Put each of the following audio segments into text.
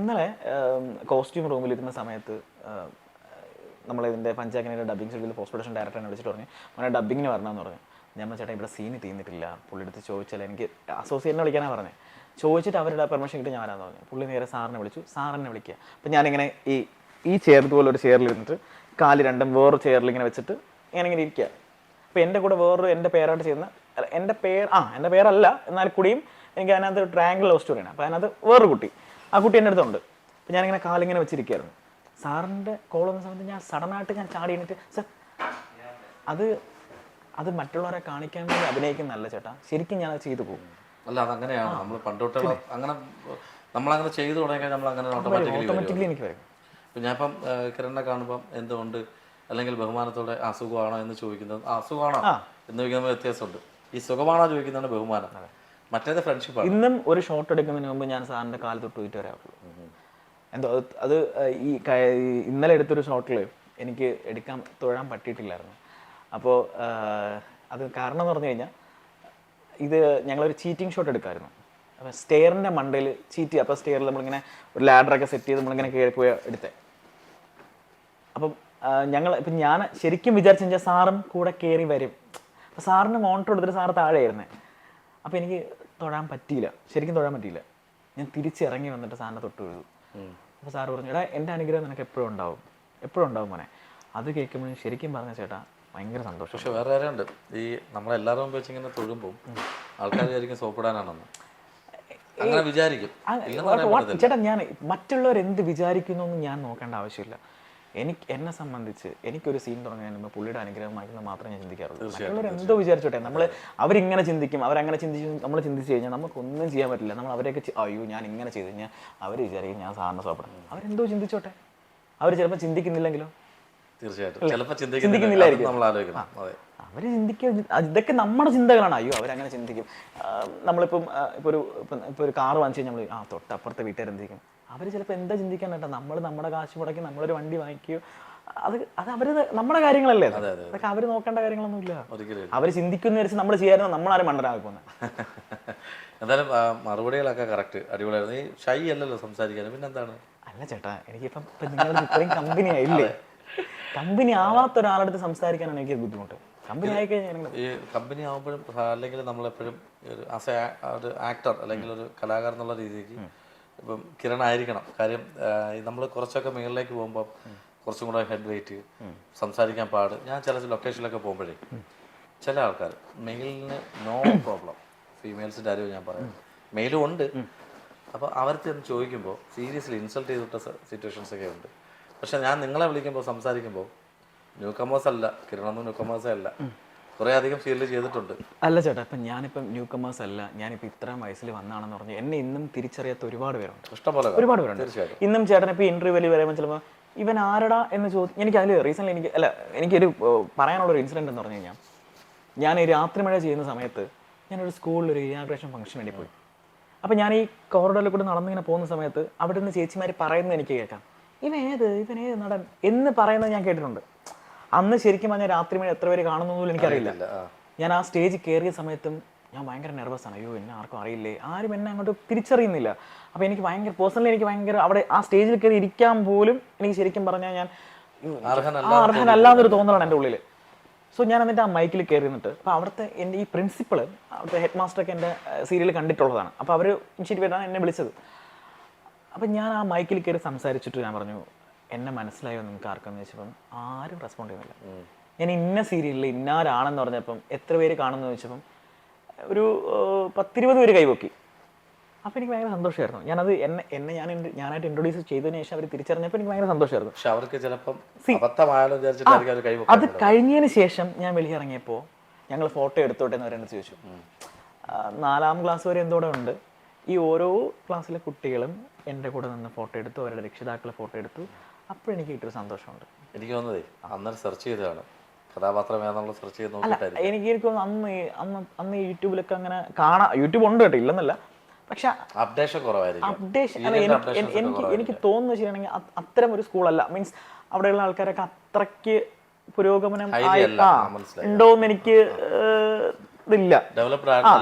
ഇന്നലെ കോസ്റ്റ്യൂം റൂമിലിരുന്ന സമയത്ത് നമ്മളിതിൻ്റെ പഞ്ചാഗ്നിയുടെ ഡബ്ബിംഗ് ഷെഡ്യൂളിൽ പോസ്റ്റ് പ്രൊഡക്ഷൻ ഡയറക്ടറിനെ വിളിച്ചിട്ട് പറഞ്ഞു മോനെ ഡബ്ബിങ്ങിന് വരണമെന്ന് പറഞ്ഞു. ഞാൻ ചേട്ടാ ഇവിടെ സീന് തീർന്നിട്ടില്ല, പുള്ളി എടുത്ത് ചോദിച്ചാൽ എനിക്ക് അസോസിയേറ്റിനെ വിളിക്കാനാണ് പറഞ്ഞത്. ചോദിച്ചിട്ട് അവരുടെ പെർമിഷൻ കിട്ടി ഞാൻ വരാമെന്ന് പറഞ്ഞു. പുള്ളി നേരെ സാറിനെ വിളിച്ചു, സാറിനെ വിളിക്കുക. അപ്പം ഞാനിങ്ങനെ ഈ ചെയർ പോലെ ഒരു ചെയറിൽ ഇരുന്നിട്ട് കാല് രണ്ടും വേറൊരു ചെയറിൽ ഇങ്ങനെ വെച്ചിട്ട് ഞാനിങ്ങനെ ഇരിക്കുക. അപ്പോൾ എൻ്റെ കൂടെ വേറൊരു എൻ്റെ പേരായിട്ട് ചെയ്യുന്ന എൻ്റെ പേരല്ല എന്നാൽ കൂടിയും എനിക്ക് അതിനകത്ത് ട്രയാങ്കിൾ ലവ് സ്റ്റോറിയാണ്. അപ്പോൾ അതിനകത്ത് വേറൊരു കുട്ടി, ആ കുട്ടി എൻ്റെ അടുത്തുണ്ട്. അപ്പോൾ ഞാനിങ്ങനെ കാലിങ്ങനെ വെച്ചിരിക്കുകയായിരുന്നു. സാറിൻ്റെ കോൾ വന്ന സമയത്ത് ഞാൻ സഡനായിട്ട് ഞാൻ ചാടി എണീറ്റ് സർ അത് മറ്റുള്ളവരെ കാണിക്കാൻ വേണ്ടി അഭിനയിക്കുന്നല്ല ചേട്ടാ, ശരിക്കും ഞാനത് ചെയ്തു പോകും. അല്ല അതങ്ങനെയാണ് നമ്മൾ പണ്ടോട്ടുള്ള അങ്ങനെ നമ്മളങ്ങനെ ചെയ്തു തുടങ്ങിയാൽ നമ്മൾ അങ്ങനെ ഓട്ടോമാറ്റിക്കലി എനിക്ക് വരും. ഇപ്പം ഞാനിപ്പം കിരണിനെ കാണുമ്പം എന്തുകൊണ്ട് അല്ലെങ്കിൽ ബഹുമാനത്തോടെ അസുഖമാണോ എന്ന് ചോദിക്കുന്നത്, അസുഖമാണോ എന്ന് ചോദിക്കുന്നത് വ്യത്യാസമുണ്ട്. ഈ സുഖമാണോ ചോദിക്കുന്നതാണ് ബഹുമാനം, മറ്റേത് ഫ്രണ്ട്ഷിപ്പാണ്. ഇന്നും ഒരു ഷോട്ട് എടുക്കുന്നതിന് മുമ്പ് ഞാൻ സാറിൻ്റെ കാല് തൊട്ട് പോയിട്ട് വരാറുള്ളൂ. എന്തോ അത് ഇന്നലെ എടുത്തൊരു ഷോട്ടിൽ എനിക്ക് തൊഴാൻ പറ്റിയിട്ടില്ലായിരുന്നു. അപ്പോൾ അത് കാരണം എന്ന് പറഞ്ഞു കഴിഞ്ഞാൽ ഇത് ഞങ്ങളൊരു ചീറ്റിംഗ് ഷോട്ട് എടുക്കാമായിരുന്നു. അപ്പോൾ സ്റ്റെയറിൻ്റെ മണ്ടയിൽ ചീറ്റ്, അപ്പോൾ സ്റ്റെയറിൽ നമ്മളിങ്ങനെ ഒരു ലാഡറൊക്കെ സെറ്റ് ചെയ്ത് നമ്മളിങ്ങനെ കയറി പോയി എടുത്തേ. അപ്പം ഞാൻ ശരിക്കും വിചാരിച്ചാൽ സാറും കൂടെ കയറി വരും. അപ്പോൾ സാറിന് മോണിറ്റർ എടുത്തിട്ട് സാറ് താഴെയായിരുന്നേ. അപ്പോൾ എനിക്ക് തൊഴാൻ പറ്റിയില്ല, ശരിക്കും തൊഴാൻ പറ്റിയില്ല. ഞാൻ തിരിച്ചിറങ്ങി വന്നിട്ട് സാറിനെ തൊട്ട് വീഴും. അപ്പോൾ സാറ് പറഞ്ഞു എടാ എൻ്റെ അനുഗ്രഹം നിനക്ക് എപ്പോഴും ഉണ്ടാവും മോനെ. അത് കേൾക്കുമ്പോൾ ശരിക്കും പറഞ്ഞ ചേട്ടാ ഭയങ്കര സന്തോഷം. പക്ഷെ വേറെ കാര്യമുണ്ട്, ഈ നമ്മളെല്ലാവരും വെച്ച് ഇങ്ങനെ തൊഴുമ്പോൾ ആൾക്കാർ വിചാരിക്കും സോപ്പിടാനാണെന്ന്, അങ്ങനെ വിചാരിക്കും. ചേട്ടാ ഞാൻ മറ്റുള്ളവർ എന്ത് വിചാരിക്കുന്നു എന്ന് ഞാൻ നോക്കേണ്ട ആവശ്യമില്ല. എന്നെ സംബന്ധിച്ച് എനിക്കൊരു സീൻ തുടങ്ങാൻ മുമ്പ് പുള്ളിയുടെ അനുഗ്രഹം വായിക്കുന്നത് മാത്രമേ ഞാൻ ചിന്തിക്കാറുള്ളൂ. മറ്റുള്ളവർ എന്തോ വിചാരിച്ചോട്ടെ, അവരിങ്ങനെ ചിന്തിക്കും, അവരങ്ങനെ നമ്മൾ ചിന്തിച്ച് കഴിഞ്ഞാൽ നമുക്കൊന്നും ചെയ്യാൻ പറ്റില്ല. നമ്മൾ അവരെയൊക്കെ അയ്യോ ഞാൻ ഇങ്ങനെ ചെയ്ത് കഴിഞ്ഞാൽ അവർ വിചാരിക്കും ഞാൻ സാറിന് സോപ്പിടണം. അവരെന്തോ ചിന്തിച്ചോട്ടെ, അവർ ചിലപ്പോൾ ചിന്തിക്കുന്നില്ലെങ്കിലോ. തീർച്ചയായിട്ടും ചിന്തിക്കുന്നില്ലായിരിക്കും. അവർ ചിന്തിക്കുക, ഇതൊക്കെ നമ്മുടെ ചിന്തകളാണ്. അയ്യോ അവരങ്ങനെ ചിന്തിക്കും. നമ്മളിപ്പം ഇപ്പോൾ ഒരു കാറ് വാങ്ങിച്ചു കഴിഞ്ഞാൽ നമ്മൾ തൊട്ടപ്പുറത്തെ വീട്ടുകാർ എന്തിരിക്കും, അവർ ചിലപ്പോൾ എന്താ ചിന്തിക്കാനായിട്ടാ. നമ്മൾ നമ്മുടെ കാശ് മുടക്കി നമ്മളൊരു വണ്ടി വാങ്ങിക്കുകയോ, അത് അവർ നമ്മുടെ കാര്യങ്ങളല്ലേ, അതൊക്കെ അവർ നോക്കേണ്ട കാര്യങ്ങളൊന്നുമില്ല. അവർ ചിന്തിക്കുന്ന വെച്ച് നമ്മൾ ചെയ്യാനും നമ്മളാരും മണ്ടരാകി പോകുന്നത്. എന്തായാലും മറുപടികളൊക്കെ കറക്റ്റ്, അടിപൊളിയായിരുന്നു. ഈ ഷൈ അല്ലല്ലോ സംസാരിക്കാൻ, പിന്നെന്താണ്? അല്ല ചേട്ടാ എനിക്കിപ്പം നിങ്ങൾ ഇത്രയും കമ്പനി ആയില്ലേ, കമ്പനി ആവാത്ത ഒരാളടുത്ത് സംസാരിക്കാനാണ് എനിക്ക് ബുദ്ധിമുട്ട്. കമ്പനി ആയിക്കഴിഞ്ഞാൽ ഈ കമ്പനി ആകുമ്പോഴും അല്ലെങ്കിൽ നമ്മളെപ്പോഴും ആസ് എ ഒരു ആക്ടർ അല്ലെങ്കിൽ ഒരു കലാകാരൻ എന്നുള്ള രീതിക്ക് ഇപ്പം കിരൺ ആയിരിക്കണം. കാര്യം നമ്മൾ കുറച്ചൊക്കെ മുകളിലേക്ക് പോകുമ്പോൾ കുറച്ചും കൂടെ ഹെഡ് വെയിറ്റ്, സംസാരിക്കാൻ പാട്. ഞാൻ ചില ലൊക്കേഷനിലൊക്കെ പോകുമ്പോഴേ ചില ആൾക്കാർ മെയിലിന് നോ പ്രോബ്ലം, ഫീമെയിൽസിൻ്റെ ആരും ഞാൻ പറയാം, മെയിലും ഉണ്ട്. അപ്പോൾ അവർക്ക് ചോദിക്കുമ്പോൾ സീരിയസ്ലി ഇൻസൾട്ട് ചെയ്തിട്ട സിറ്റുവേഷൻസ് ഒക്കെ ഉണ്ട്. പക്ഷെ ഞാൻ നിങ്ങളെ വിളിക്കുമ്പോൾ സംസാരിക്കുമ്പോൾ ന്യൂ കമേഴ്സ് അല്ല, കിരണൊന്നും ന്യൂ കമേഴ്സേ അല്ല, കുറേ അധികം സീരിയൽ ചെയ്തിട്ടുണ്ട്. അല്ല ചേട്ടാ, ഇപ്പം ഞാനിപ്പം ന്യൂ കമേഴ്സ് അല്ല, ഞാനിപ്പോൾ ഇത്രയും വയസ്സിൽ വന്നാണെന്ന് പറഞ്ഞ് എന്നെ ഇന്നും തിരിച്ചറിയാത്ത ഒരുപാട് പേരുണ്ട്, ഇഷ്ടംപോലെ ഒരുപാട് പേരുണ്ട്. തീർച്ചയായിട്ടും ഇന്നും ചേട്ടൻ ഇപ്പോൾ ഇൻ്റർവ്യൂവിൽ വരുമ്പോൾ ചിലപ്പോൾ ഇവൻ ആരടാ എന്ന് ചോദിച്ചു. എനിക്ക് അതിൽ റീസൺലി എനിക്കൊരു പറയാനുള്ളൊരു ഇൻസിഡൻറ്റ് എന്ന് പറഞ്ഞു കഴിഞ്ഞാൽ, ഞാൻ ഈ രാത്രി മഴ ചെയ്യുന്ന സമയത്ത് ഞാനൊരു സ്കൂളിൽ ഒരു ഇനാഗ്രേഷൻ ഫംഗ്ഷൻ വേണ്ടി പോയി. അപ്പോൾ ഞാൻ ഈ കോറിഡോറിൽ കൂടെ നടന്നിങ്ങനെ പോകുന്ന സമയത്ത് അവിടെ നിന്ന് ചേച്ചിമാർ പറയുന്നത് എനിക്ക് കേൾക്കാം, ഇവനേത് നടൻ എന്ന് പറയുന്നത് ഞാൻ കേട്ടിട്ടുണ്ട്. അന്ന് ശരിക്കും പറഞ്ഞാൽ രാത്രി മഴ എത്ര പേര് കാണുന്നതും എനിക്കറിയില്ല. ഞാൻ ആ സ്റ്റേജിൽ കയറിയ സമയത്തും ഞാൻ ഭയങ്കര നെർവസാണ്. അയ്യോ എന്നെ ആർക്കും അറിയില്ലേ, ആരും എന്നെ അങ്ങോട്ട് തിരിച്ചറിയുന്നില്ല. അപ്പോൾ എനിക്ക് ഭയങ്കര പേഴ്സണലി എനിക്ക് ഭയങ്കര അവിടെ ആ സ്റ്റേജിൽ കയറി ഇരിക്കാൻ പോലും എനിക്ക് ശരിക്കും പറഞ്ഞാൽ ഞാൻ അർഹനല്ലാന്നൊരു തോന്നലാണ് എൻ്റെ ഉള്ളിൽ. സോ ഞാൻ എന്നിട്ട് ആ മൈക്കിൽ കയറി നിന്നിട്ട്, അപ്പോൾ അവിടുത്തെ എൻ്റെ ഈ പ്രിൻസിപ്പൾ, അവിടുത്തെ ഹെഡ് മാസ്റ്ററൊക്കെ എൻ്റെ സീരിയൽ കണ്ടിട്ടുള്ളതാണ്. അപ്പോൾ അവർ ഇനിഷ്യേറ്റീവ് ആയിട്ടാണ് എന്നെ വിളിച്ചത്. അപ്പം ഞാൻ ആ മൈക്കിൽ കയറി സംസാരിച്ചിട്ട് ഞാൻ പറഞ്ഞു എന്നെ മനസ്സിലായോ നിങ്ങൾക്ക് ആർക്കെന്ന് ചോദിച്ചപ്പം ആരും റെസ്പോണ്ട് ചെയ്യുന്നില്ല. ഞാൻ ഇന്ന സീരിയലിൽ ഇന്നാരാണെന്ന് പറഞ്ഞപ്പം എത്ര പേര് കാണുമെന്ന് ചോദിച്ചപ്പം ഒരു 10-20 പേര് കൈപൊക്കി. അപ്പോൾ എനിക്ക് ഭയങ്കര സന്തോഷമായിരുന്നു. ഞാനത് ഞാനായിട്ട് ഇൻട്രൊഡ്യൂസ് ചെയ്തതിന് ശേഷം അവർ തിരിച്ചറിഞ്ഞപ്പോൾ എനിക്ക് ഭയങ്കര സന്തോഷമായിരുന്നു. പക്ഷെ അവർക്ക് ചിലപ്പം അത് കഴിഞ്ഞതിന് ശേഷം ഞാൻ വെളിയിറങ്ങിയപ്പോൾ ഞങ്ങൾ ഫോട്ടോ എടുത്തോട്ടെ എന്ന് അവരെന്നെ ചോദിച്ചു. 4ാം ക്ലാസ് വരെ എന്തോടെ ഉണ്ട്. ഈ ഓരോ ക്ലാസ്സിലെ കുട്ടികളും എൻ്റെ കൂടെ നിന്ന് ഫോട്ടോ എടുത്തു, അവരുടെ രക്ഷിതാക്കളെ ഫോട്ടോ എടുത്തു. അപ്പോഴെനിക്ക് കിട്ടിയൊരു സന്തോഷമുണ്ട്. എനിക്ക് തോന്നുന്നതേ അന്നേരം സെർച്ച് ചെയ്തതാണ് കഥാപാത്രം ഏതാണെന്നുള്ള സെർച്ച് ചെയ്ത് നോക്കിയിട്ടായിരുന്നു. എനിക്ക് തോന്നുന്നു അന്ന് യൂട്യൂബിലൊക്കെ അങ്ങനെ കാണാം, യൂട്യൂബ് ഉണ്ട് കേട്ടോ, ഇല്ലെന്നല്ല. പക്ഷെ അപ്ഡേഷൻ കുറവായിരിക്കും. എനിക്ക് തോന്നുന്നു വെച്ചിട്ടുണ്ടെങ്കിൽ അത്തരം ഒരു സ്കൂളല്ല. മീൻസ് അവിടെയുള്ള ആൾക്കാരൊക്കെ അത്രയ്ക്ക് പുരോഗമനം ഉണ്ടോന്ന് എനിക്ക് ഇതില്ല,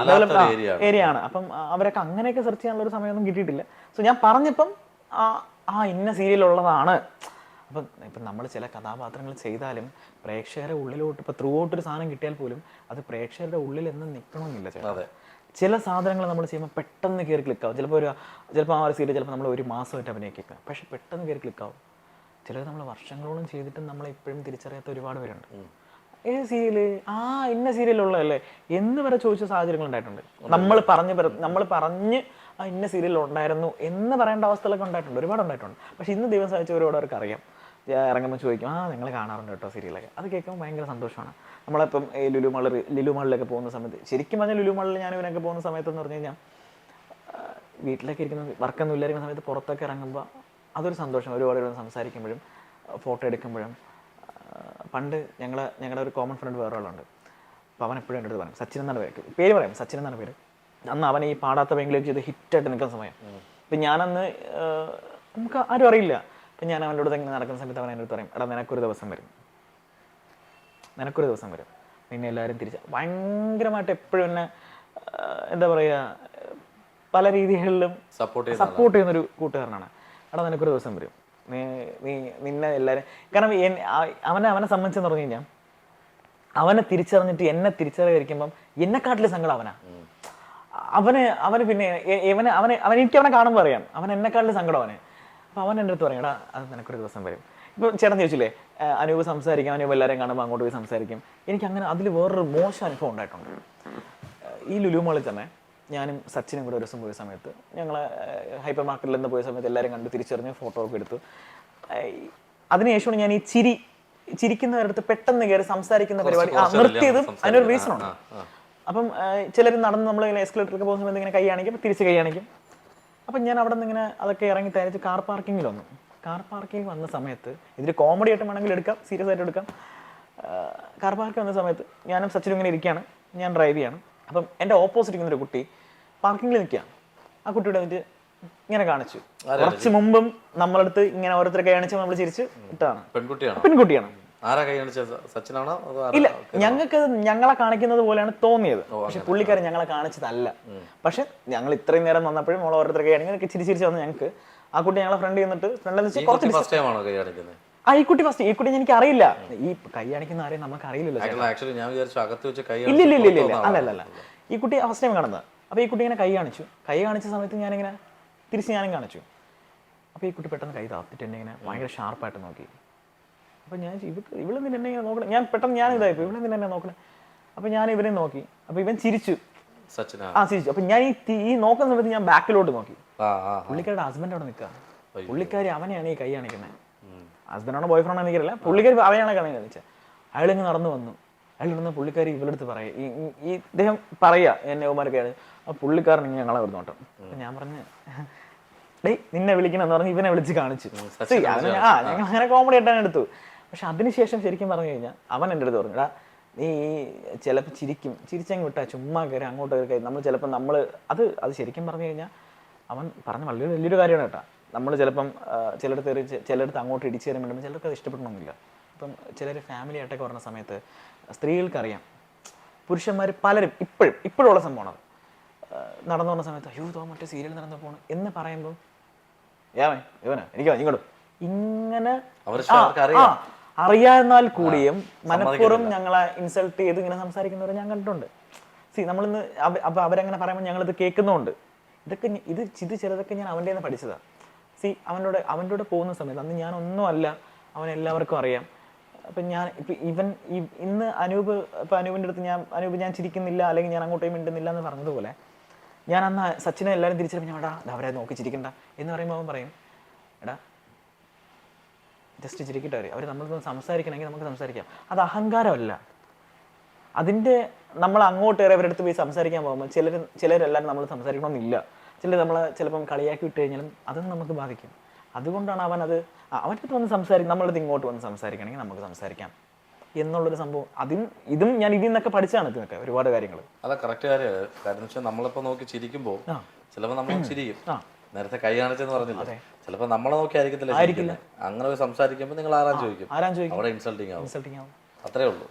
ഏരിയ ആണ്. അപ്പം അവരൊക്കെ അങ്ങനെയൊക്കെ സെർച്ച് ചെയ്യാനുള്ള ഒരു സമയമൊന്നും കിട്ടിയിട്ടില്ല. സോ ഞാൻ പറഞ്ഞപ്പം ആ ആ ഇന്ന സീരിയലുള്ളതാണ്. അപ്പം ഇപ്പം നമ്മൾ ചില കഥാപാത്രങ്ങൾ ചെയ്താലും പ്രേക്ഷകരുടെ ഉള്ളിലോട്ട് ഇപ്പോൾ ത്രൂ ഔട്ട് ഒരു സാധനം കിട്ടിയാൽ പോലും അത് പ്രേക്ഷകരുടെ ഉള്ളിൽ എന്നും നിൽക്കണമെന്നില്ല ചേട്ടാ. അതെ. ചില സാധനങ്ങൾ നമ്മൾ ചെയ്യുമ്പോൾ പെട്ടെന്ന് കയറി ക്ലിക്കാവും. ചിലപ്പോൾ ആ ഒരു സീരിയൽ ചിലപ്പോൾ നമ്മൾ ഒരു മാസമായിട്ട് അഭിനയിക്കാം, പക്ഷെ പെട്ടെന്ന് കയറി ക്ലിക്കാവും. ചിലർ നമ്മൾ വർഷങ്ങളോളം ചെയ്തിട്ടും നമ്മളെ ഇപ്പോഴും തിരിച്ചറിയാത്ത ഒരുപാട് പേരുണ്ട്. ഏത് സീരിയല്, ആ ഇന്ന സീരിയലുള്ളതല്ലേ എന്ന് വരെ ചോദിച്ച സാഹചര്യങ്ങൾ ഉണ്ടായിട്ടുണ്ട്. നമ്മൾ പറഞ്ഞ് ആ ഇന്ന സീരിയൽ ഉണ്ടായിരുന്നു എന്ന് പറയേണ്ട അവസ്ഥകളൊക്കെ ഉണ്ടായിട്ടുണ്ട്, ഒരുപാട് ഉണ്ടായിട്ടുണ്ട്. പക്ഷെ ഇന്ന് ദൈവം സഹായിച്ച ഒരുപാട് അറിയാം. ഇറങ്ങുമ്പോൾ ചോദിക്കും, ആ നിങ്ങൾ കാണാറുണ്ട് കേട്ടോ സീരിയലൊക്കെ. അത് കേൾക്കുമ്പോൾ ഭയങ്കര സന്തോഷമാണ്. നമ്മളിപ്പം ലുലു മാളിലൊക്കെ പോകുന്ന സമയത്ത്, ശരിക്കും പറഞ്ഞാൽ ലുലു മാളിൽ ഞാൻ ഇവനൊക്കെ പോകുന്ന സമയത്തെന്ന് പറഞ്ഞു കഴിഞ്ഞാൽ വീട്ടിലൊക്കെ ഇരിക്കുന്ന വർക്കൊന്നും ഇല്ലായിരിക്കുന്ന സമയത്ത് പുറത്തൊക്കെ ഇറങ്ങുമ്പോൾ അതൊരു സന്തോഷം. ഒരുപാട് സംസാരിക്കുമ്പോഴും ഫോട്ടോ എടുക്കുമ്പോഴും. പണ്ട് ഞങ്ങളുടെ ഒരു കോമൺ ഫ്രണ്ട് വേറെ ആളുണ്ട്. അപ്പോൾ അവൻ എപ്പോഴും എൻ്റെ അടുത്ത് പറയും, സച്ചിൻ എന്നാണ് പേര് പറയാം, സച്ചിൻ എന്നാണ് പേര്. അന്ന് അവൻ ഈ പാടാത്ത പെങ്കിലേക്ക് ചെയ്ത് ഹിറ്റായിട്ട് നിൽക്കുന്ന സമയം. ഇപ്പം ഞാനന്ന് നമുക്ക് ആരും അറിയില്ല. അപ്പം ഞാൻ അവൻ്റെ അടുത്ത് ഇങ്ങനെ നടക്കുന്ന സമയത്ത് അവൻ എൻ്റെ അടുത്ത് പറയും, എടാ നിനക്കൊരു ദിവസം വരും, നിന്നെ എല്ലാവരും ഭയങ്കരമായിട്ട് എപ്പോഴും എന്നെ എന്താ പറയുക പല രീതികളിലും സപ്പോർട്ട് ചെയ്യുന്നൊരു കൂട്ടുകാരനാണ്. എടാ നിനക്കൊരു ദിവസം വരും, നിന്നെ എല്ലാവരും. കാരണം അവനെ സംബന്ധിച്ചെന്ന് പറഞ്ഞു കഴിഞ്ഞാൽ അവനെ തിരിച്ചറിഞ്ഞിട്ട് എന്നെ തിരിച്ചറിയിക്കുമ്പം എന്നെക്കാട്ടിലും സങ്കടം അവന് പിന്നെ എനിക്ക് അവനെ കാണുമ്പോൾ അറിയാം അവൻ എന്നെക്കാട്ടിലും സങ്കടം അവന്. അപ്പോൾ അവൻ എൻ്റെ അടുത്ത് പറയും, എടാ അത് നിനക്കൊരു ദിവസം വരും. ഇപ്പോൾ ചേട്ടൻ ചോദിച്ചില്ലേ അനൂപ് സംസാരിക്കും, അനൂപ് എല്ലാവരെയും കാണുമ്പോൾ അങ്ങോട്ട് പോയി സംസാരിക്കും. എനിക്കങ്ങനെ അതിൽ വേറൊരു മോശം അനുഭവം ഉണ്ടായിട്ടുണ്ട്. ഈ ലുലു മാളിൽ തന്നെ ഞാനും സച്ചിനും കൂടെ ഒരു ദിവസം പോയ സമയത്ത് ഞങ്ങൾ ഹൈപ്പർ മാർക്കറ്റിൽ നിന്ന് പോയ സമയത്ത് എല്ലാവരും കണ്ട് തിരിച്ചറിഞ്ഞ് ഫോട്ടോ ഒക്കെ എടുത്തു. അതിനുശേഷമാണ് ഞാൻ ഈ ചിരിക്കുന്നവരുടെ അടുത്ത് പെട്ടെന്ന് കയറി സംസാരിക്കുന്ന പരിപാടി നിർത്തിയതും അതിനൊരു റീസണുണ്ട്. അപ്പം ചിലർ നടന്ന് നമ്മൾ ഇങ്ങനെ എസ്കലേറ്ററൊക്കെ പോകുന്ന സമയത്ത് ഇങ്ങനെ കൈ കാണിക്കും, തിരിച്ച് കൈ കാണിക്കും. അപ്പം ഞാൻ അവിടെ നിന്ന് ഇങ്ങനെ അതൊക്കെ ഇറങ്ങി തയ്ച്ച് കാർ പാർക്കിങ്ങിൽ വന്ന സമയത്ത് ഇതൊരു കോമഡി ആയിട്ട് വേണമെങ്കിൽ എടുക്കാം, സീരിയസ് ആയിട്ട് എടുക്കാം. കാർ പാർക്കിൽ വന്ന സമയത്ത് ഞാനും സച്ചിനും ഇങ്ങനെ ഇരിക്കുകയാണ്, ഞാൻ ഡ്രൈവ് ചെയ്യാണ്. അപ്പം എൻ്റെ ഓപ്പോസിറ്റ് ഇരിക്കുന്നൊരു കുട്ടി പാർക്കിങ്ങിൽ നിൽക്കുകയാണ്. ആ കുട്ടിയുടെ വന്നിട്ട് ഇങ്ങനെ കാണിച്ചു. കുറച്ച് മുമ്പും നമ്മളടുത്ത് ഇങ്ങനെ ഓരോരുത്തരെ കൈ കാണിച്ച് നമ്മൾ ചിരിച്ച് ഇട്ടാണ്. പെൺകുട്ടിയാണ്. ഇല്ല, ഞങ്ങൾക്ക് ഞങ്ങളെ കാണിക്കുന്നത് പോലെയാണ് തോന്നിയത്, പക്ഷെ പുള്ളിക്കാരൻ ഞങ്ങളെ കാണിച്ചതല്ല. പക്ഷെ ഞങ്ങൾ ഇത്രയും നേരം വന്നപ്പോഴും നമ്മൾ ഓരോരുത്തരെ കൈ കാണിക്കുക ചിരിച്ച് വന്ന് ഞങ്ങൾക്ക് ആ കുട്ടി ഞങ്ങളെ ഫ്രണ്ട് ചെയ്യുന്നിട്ട് ഈ കുട്ടി ഫസ്റ്റ്. ഈ കുട്ടി എനിക്ക് അറിയില്ല, ഈ കൈ കാണിക്കുന്ന ആരെയും നമുക്ക് അറിയില്ലല്ലോ. ഇല്ല അല്ലല്ല, ഈ കുട്ടി ഫസ്റ്റ് ടൈം കാണുന്നത്. അപ്പോൾ ഈ കുട്ടി ഇങ്ങനെ കൈ കാണിച്ച സമയത്ത് ഞാനിങ്ങനെ തിരിച്ച് ഞാനും കാണിച്ചു. അപ്പോൾ ഈ കുട്ടി പെട്ടെന്ന് കൈ താത്തിട്ട് എന്നെ ഇങ്ങനെ ഭയങ്കര ഷാർപ്പായിട്ട് നോക്കി. അപ്പോൾ ഞാൻ ഇവിടെ നിന്ന് എന്നെ ഇങ്ങനെ നോക്കണം, ഞാൻ പെട്ടെന്ന് ഞാൻ ഇതായിപ്പോൾ ഇവിടെ നിന്ന് എന്നെ നോക്കണം. അപ്പോൾ ഞാൻ ഇവനെ നോക്കി. അപ്പോൾ ഇവൻ ചിരിച്ചു. ചിരിച്ചു. അപ്പോൾ ഞാൻ ഈ നോക്കുന്ന സമയത്ത് ഞാൻ ബാക്കിലോട്ട് നോക്കി. പുള്ളിക്കാരുടെ ഹസ്ബൻഡ് അവിടെ നിൽക്കുക. പുള്ളിക്കാരി അവനെയാണ് ഈ കൈ കാണിക്കുന്നത്. ഹസ്ബൻഡാണോ ബോയ് ഫ്രണ്ടാണോ എനിക്കറിയില്ല. പുള്ളിക്കാരി അവനെയാണ് കാണിച്ചത്. അയാളിങ്ങ് നടന്നു വന്നു. അയാൾ ഇരുന്ന് പുള്ളിക്കാരി ഇവളെടുത്ത് പറയും, ഈ ഇദ്ദേഹം പറയാ എന്നെ ഉമാരൊക്കെയാണ്. ആ പുള്ളിക്കാരൻ ഇങ്ങനെ ഞങ്ങളെ വരുന്നു കേട്ടോ. അപ്പം ഞാൻ പറഞ്ഞ് ഡേയ് നിന്നെ വിളിക്കണമെന്ന് പറഞ്ഞ് ഇവനെ വിളിച്ച് കാണിച്ചു. ഞങ്ങൾ അങ്ങനെ കോമഡി ആയിട്ടാണ് എടുത്തു. പക്ഷെ അതിനുശേഷം ശരിക്കും പറഞ്ഞു കഴിഞ്ഞാൽ അവൻ എൻ്റെ അടുത്ത് പറഞ്ഞു, എടാ നീ ചിലപ്പോൾ ചിരിച്ചങ്ങ് വിട്ടാ ചുമ്മാ കയറി അങ്ങോട്ട് കയറി നമ്മൾ ചിലപ്പോൾ അത് ശരിക്കും പറഞ്ഞു കഴിഞ്ഞാൽ അവൻ പറഞ്ഞ വലിയൊരു കാര്യമാണ് കേട്ടോ. നമ്മൾ ചിലപ്പം ചിലടത്ത് അങ്ങോട്ട് ഇടിച്ചു തരാൻ വേണ്ടുമ്പോൾ ചിലർക്ക് അത് ഇഷ്ടപ്പെടണമെന്നില്ല. ഇപ്പം ചിലർ ഫാമിലി ആയിട്ടൊക്കെ പറഞ്ഞ സമയത്ത് സ്ത്രീകൾക്കറിയാം, പുരുഷന്മാർ പലരും ഇപ്പോഴുള്ള സംഭവമാണ്. നടന്നു പറഞ്ഞ സമയത്ത് അയ്യോ തോ മറ്റേ സീരിയൽ നടന്നു പോകണം എന്ന് പറയുമ്പോൾ ഇവനാ എനിക്കോ ഇങ്ങോട്ടും ഇങ്ങനെ അറിയാന്നാൽ കൂടിയും മനഃപൂർവ്വം ഞങ്ങളെ ഇൻസൾട്ട് ചെയ്ത് ഇങ്ങനെ സംസാരിക്കുന്നവരെ ഞാൻ കണ്ടിട്ടുണ്ട്. നമ്മളിന്ന് അപ്പം അവരങ്ങനെ പറയുമ്പോൾ ഞങ്ങളിത് കേൾക്കുന്നുണ്ട്. ഇത് ചിലതൊക്കെ ഞാൻ അവൻ്റെ നിന്ന് പഠിച്ചതാണ്. അവൻ്റെ പോകുന്ന സമയത്ത് അന്ന് ഞാൻ ഒന്നുമല്ല, അവൻ എല്ലാവർക്കും അറിയാം. അപ്പം ഇന്ന് അനൂപിൻ്റെ അടുത്ത് അനൂപ് ഞാൻ ചിരിക്കുന്നില്ല അല്ലെങ്കിൽ ഞാൻ അങ്ങോട്ടേയും മിണ്ടുന്നില്ല എന്ന് പറഞ്ഞതുപോലെ ഞാൻ അന്ന് സച്ചിനെ എല്ലാവരും തിരിച്ചറിഞ്ഞു, എടാ അവരെ നോക്കി ചിരിക്കണ്ട എന്ന് പറയുമ്പോൾ അവൻ പറയും, എടാ ജസ്റ്റ് ചിരിക്കട്ടെ അവർ നമ്മളൊന്ന് സംസാരിക്കണമെങ്കിൽ നമുക്ക് സംസാരിക്കാം. അത് അഹങ്കാരമല്ല. അതിൻ്റെ നമ്മൾ അങ്ങോട്ട് അവരുടെ അടുത്ത് പോയി സംസാരിക്കാൻ പോകുമ്പോൾ ചിലരെല്ലാവരും നമ്മൾ സംസാരിക്കണമെന്നില്ല. ചിലർ നമ്മളെ ചിലപ്പം കളിയാക്കി വിട്ട് കഴിഞ്ഞാലും അതൊന്നും നമുക്ക് ബാധിക്കും. അതുകൊണ്ടാണ് അവൻ്റെ അടുത്ത് വന്ന് നമ്മളടുത്ത് ഇങ്ങോട്ട് വന്ന് സംസാരിക്കണമെങ്കിൽ നമുക്ക് സംസാരിക്കാം എന്നുള്ളൊരു സംഭവം. ഇതും ഞാൻ ഇതിൽ നിന്നൊക്കെ പഠിച്ചാണ് ഇതിനൊക്കെ ഒരുപാട് കാര്യങ്ങൾ. അതാ കറക്റ്റ് കാര്യമാണ്. കാര്യം വെച്ചാൽ നമ്മളിപ്പോൾ നോക്കി ചിരിക്കുമ്പോൾ ചിലപ്പോൾ നമ്മൾ ചിരിക്കും. നേരത്തെ കൈ കാണിച്ചെന്ന് പറഞ്ഞില്ല, ചിലപ്പോൾ നമ്മളെ നോക്കി ആയിരിക്കത്തില്ല. അങ്ങനെ സംസാരിക്കുമ്പോൾ നിങ്ങൾ ആരാൻ ചോദിക്കും, അവിടെ ഇൻസൾട്ടിങ് ആവും. അത്രേ ഉള്ളൂ.